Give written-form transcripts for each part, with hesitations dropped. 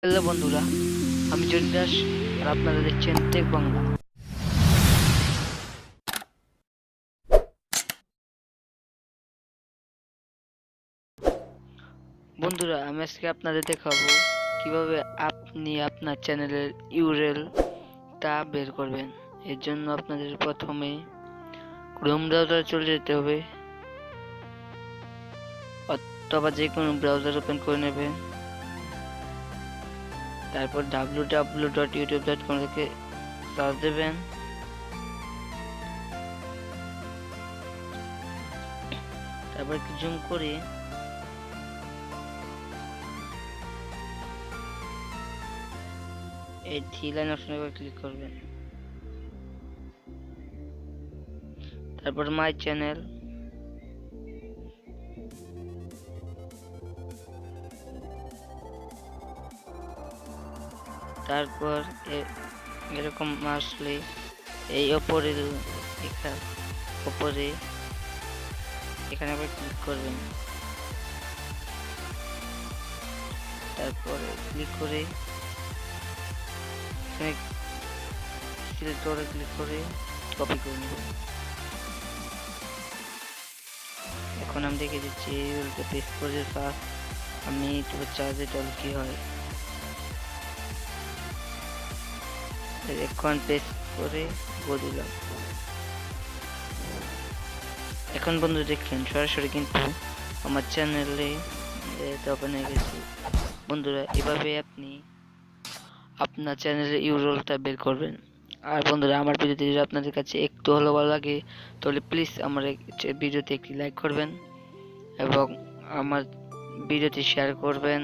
Hello বন্ধুরা, আমি Johnny Das আর আপনারা দেখছেন টেক বাংলা। বন্ধুরা, আমি আজকে আপনাদের দেখাবো কিভাবে আপনি আপনার চ্যানেলের ইউআরএল টা বের করবেন। এর জন্য আপনাদের প্রথমে ক্রোম ব্রাউজারে চলে যেতে হবে অথবা যে কোনো ব্রাউজার ওপেন করে নেবেন। তারপর www.youtube.com থেকে সার্চ দেবেন। তারপর একটু জুম করে এই থ্রি লাইন অপশনের উপর ক্লিক করবেন। তারপর মাই চ্যানেল, তারপর এরকম আসলে এই ওপরে এখানে আবার ক্লিক করবেন। তারপরে ক্লিক করে এখানে সিলেক্ট করে ক্লিক করে কপি করে নেব। এখন আমি দেখে দিচ্ছি এই উল্টে পেস্ট করে আমি একটু চার্জে টল কি হয়। এখন পেস্ট করে দিলাম। এখন বন্ধু দেখলেন সরাসরি কিন্তু আমার চ্যানেলে ওপেন হয়ে গেছে। বন্ধুরা, এভাবে আপনি আপনার চ্যানেলের ইউআরএলটা বের করবেন। আর বন্ধুরা, আমার ভিডিওটি যদি আপনাদের কাছে একটু হলেও ভালো লাগে তাহলে প্লিজ আমার ভিডিওতে একটি লাইক করবেন এবং আমার ভিডিওটি শেয়ার করবেন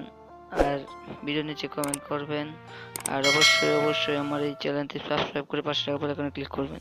আর ভিডিও নিচে কমেন্ট করবেন। আর অবশ্যই আমার এই চ্যানেলটি সাবস্ক্রাইব করে পাশে থাকা বেল আইকনে ক্লিক করবেন।